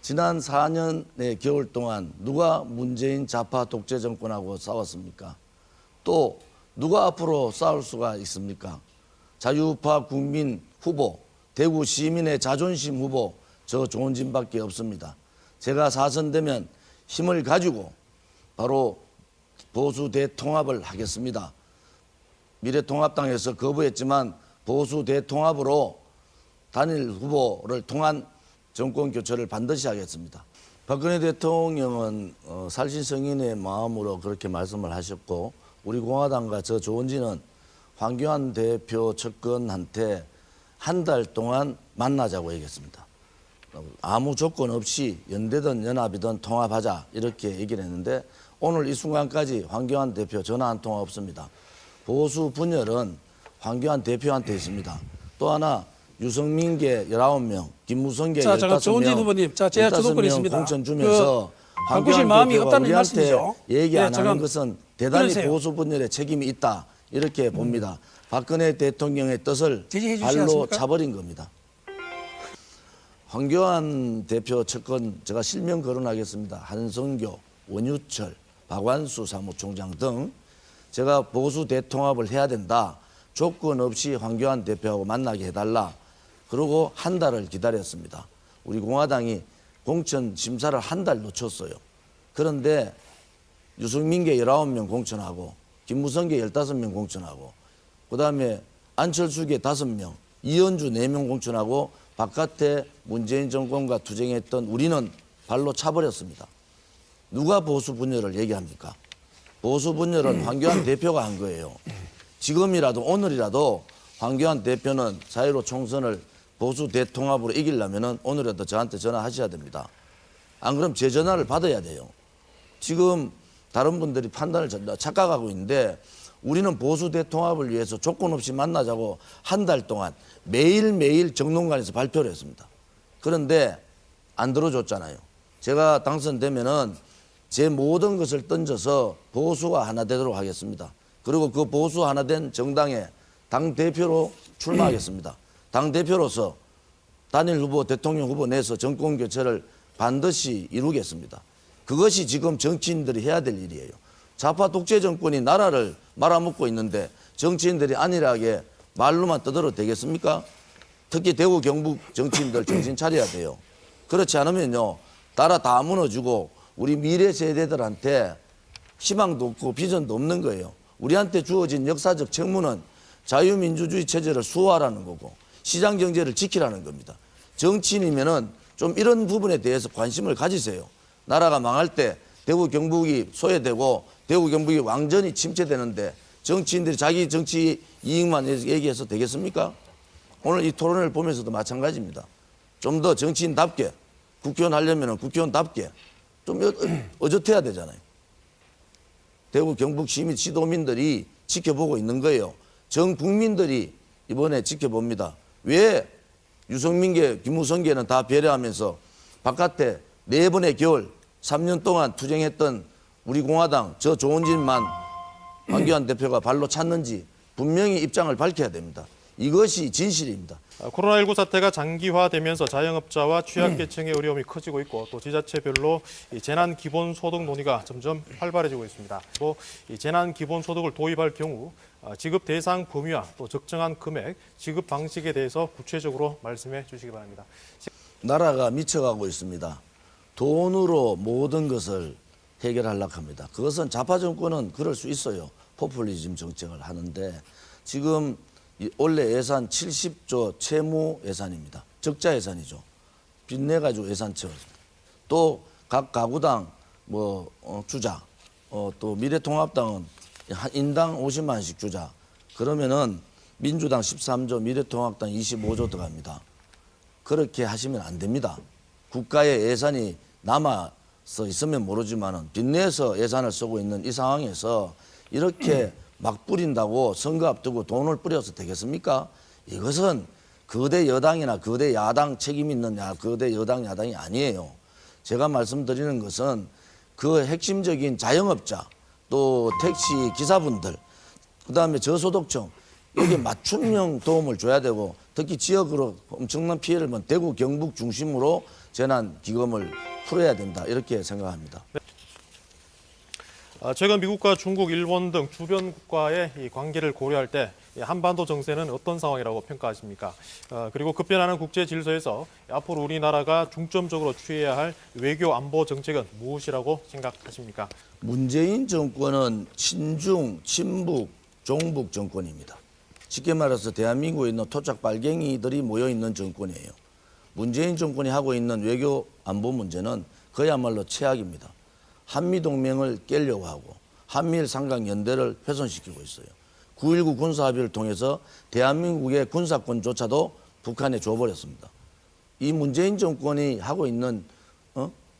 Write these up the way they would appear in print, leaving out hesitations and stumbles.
지난 4년의 겨울 동안 누가 문재인 좌파 독재 정권하고 싸웠습니까? 또 누가 앞으로 싸울 수가 있습니까? 자유우파 국민 후보, 대구 시민의 자존심 후보, 저 조은진밖에 없습니다. 제가 사선되면 힘을 가지고 바로 보수 대통합을 하겠습니다. 미래통합당에서 거부했지만 보수 대통합으로 단일 후보를 통한 정권 교체를 반드시 하겠습니다. 박근혜 대통령은 살신성인의 마음으로 그렇게 말씀을 하셨고, 우리 공화당과 저 조은진은 황교안 대표 측근한테 한 달 동안 만나자고 얘기했습니다. 아무 조건 없이 연대든 연합이든 통합하자 이렇게 얘기를 했는데, 오늘 이 순간까지 황교안 대표 전화 한 통화 없습니다. 보수 분열은 황교안 대표한테 있습니다. 또 하나 유승민계 19명, 김무성계 15명, 조은진 후보님, 제가 주도권이 있습니다. 공천 주면서 바꾸실 마음이 없다는 말씀이죠. 얘기 안 하는 것은 대단히 끊으세요. 보수 분열에 책임이 있다 이렇게 봅니다. 박근혜 대통령의 뜻을 발로 차버린 겁니다. 황교안 대표 측근 제가 실명 거론하겠습니다. 한성교, 원유철, 박완수 사무총장 등 제가 보수 대통합을 해야 된다. 조건 없이 황교안 대표하고 만나게 해달라. 그리고 한 달을 기다렸습니다. 우리 공화당이 공천 심사를 한 달 놓쳤어요. 그런데 유승민계 19명 공천하고 김무성계 15명 공천하고 그다음에 안철수계 5명, 이현주 4명 공천하고 바깥에 문재인 정권과 투쟁했던 우리는 발로 차버렸습니다. 누가 보수 분열을 얘기합니까? 보수 분열은 황교안 대표가 한 거예요. 지금이라도 오늘이라도 황교안 대표는 4.15 총선을 보수 대통합으로 이기려면 오늘이라도 저한테 전화하셔야 됩니다. 안 그러면 제 전화를 받아야 돼요. 지금 다른 분들이 판단을 착각하고 있는데, 우리는 보수 대통합을 위해서 조건 없이 만나자고 한 달 동안 매일매일 정론관에서 발표를 했습니다. 그런데 안 들어줬잖아요. 제가 당선되면은 제 모든 것을 던져서 보수가 하나 되도록 하겠습니다. 그리고 그 보수 하나 된 정당의 당대표로 출마하겠습니다. 당대표로서 단일 후보, 대통령 후보 내서 정권 교체를 반드시 이루겠습니다. 그것이 지금 정치인들이 해야 될 일이에요. 좌파 독재 정권이 나라를 말아먹고 있는데 정치인들이 안일하게 말로만 떠들어도 되겠습니까? 특히 대구 경북 정치인들 정신 차려야 돼요. 그렇지 않으면요, 나라 다 무너지고 우리 미래 세대들한테 희망도 없고 비전도 없는 거예요. 우리한테 주어진 역사적 책무는 자유민주주의 체제를 수호하라는 거고 시장 경제를 지키라는 겁니다. 정치인이면은 좀 이런 부분에 대해서 관심을 가지세요. 나라가 망할 때 대구 경북이 소외되고 대구 경북이 완전히 침체되는데 정치인들이 자기 정치 이익만 얘기해서 되겠습니까? 오늘 이 토론을 보면서도 마찬가지입니다. 좀 더 정치인답게 국회의원 하려면 국회의원답게 좀 어젓해야 되잖아요. 대구 경북 시민 시도민들이 지켜보고 있는 거예요. 전 국민들이 이번에 지켜봅니다. 왜 유승민계, 김무성계는 다 배려하면서 바깥에 4번의 겨울 3년 동안 투쟁했던 우리 공화당 저 조은진만 황교안 대표가 발로 찼는지 분명히 입장을 밝혀야 됩니다. 이것이 진실입니다. 코로나19 사태가 장기화되면서 자영업자와 취약계층의 어려움이 커지고 있고 또 지자체별로 이 재난기본소득 논의가 점점 활발해지고 있습니다. 또 이 재난기본소득을 도입할 경우 지급 대상 범위와 또 적정한 금액, 지급 방식에 대해서 구체적으로 말씀해 주시기 바랍니다. 나라가 미쳐가고 있습니다. 돈으로 모든 것을 해결하려고 합니다. 그것은 좌파 정권은 그럴 수 있어요. 포퓰리즘 정책을 하는데 지금 원래 예산 70조 채무 예산입니다. 적자 예산이죠. 빚내가지고 예산 채워집니다. 또 각 가구당 주자, 또 미래통합당은 한 인당 50만 원씩 주자. 그러면은 민주당 13조, 미래통합당 25조 들어갑니다. 그렇게 하시면 안 됩니다. 국가의 예산이 남아서 있으면 모르지만은 빚내서 예산을 쓰고 있는 이 상황에서 이렇게 막 뿌린다고 선거 앞두고 돈을 뿌려서 되겠습니까? 이것은 거대 여당이나 거대 야당 책임 있는 거대 여당 야당이 아니에요. 제가 말씀드리는 것은 그 핵심적인 자영업자 또 택시 기사분들 그다음에 저소득층 여기 맞춤형 도움을 줘야 되고 특히 지역으로 엄청난 피해를 본 대구 경북 중심으로 재난기금을 풀어야 된다 이렇게 생각합니다. 최근 미국과 중국, 일본 등 주변 국가의 이 관계를 고려할 때 한반도 정세는 어떤 상황이라고 평가하십니까? 그리고 급변하는 국제 질서에서 앞으로 우리나라가 중점적으로 취해야 할 외교 안보 정책은 무엇이라고 생각하십니까? 문재인 정권은 친중, 친북, 종북 정권입니다. 쉽게 말해서 대한민국에 있는 토착 빨갱이들이 모여있는 정권이에요. 문재인 정권이 하고 있는 외교 안보 문제는 그야말로 최악입니다. 한미동맹을 깨려고 하고 한미일 삼각연대를 훼손시키고 있어요. 9.19 군사합의를 통해서 대한민국의 군사권조차도 북한에 줘버렸습니다. 이 문재인 정권이 하고 있는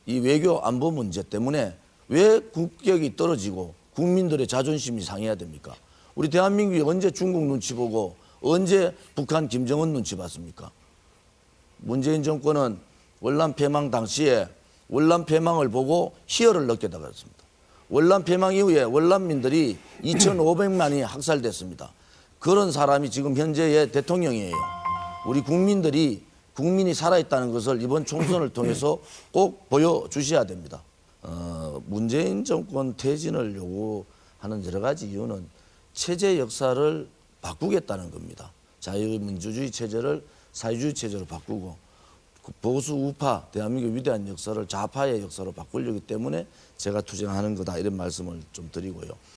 이 외교 안보 문제 때문에 왜 국격이 떨어지고 국민들의 자존심이 상해야 됩니까? 우리 대한민국이 언제 중국 눈치 보고 언제 북한 김정은 눈치 봤습니까? 문재인 정권은 월남 폐망 당시에 월남 폐망을 보고 희열을 느끼게 되었습니다. 월남 폐망 이후에 월남민들이 2,500만이 학살됐습니다. 그런 사람이 지금 현재의 대통령이에요. 우리 국민이 살아있다는 것을 이번 총선을 통해서 꼭 보여주셔야 됩니다. 문재인 정권 퇴진을 요구하는 여러 가지 이유는 체제 역사를 바꾸겠다는 겁니다. 자유민주주의 체제를 사회주의 체제로 바꾸고 보수 우파 대한민국의 위대한 역사를 좌파의 역사로 바꾸려기 때문에 제가 투쟁하는 거다 이런 말씀을 좀 드리고요.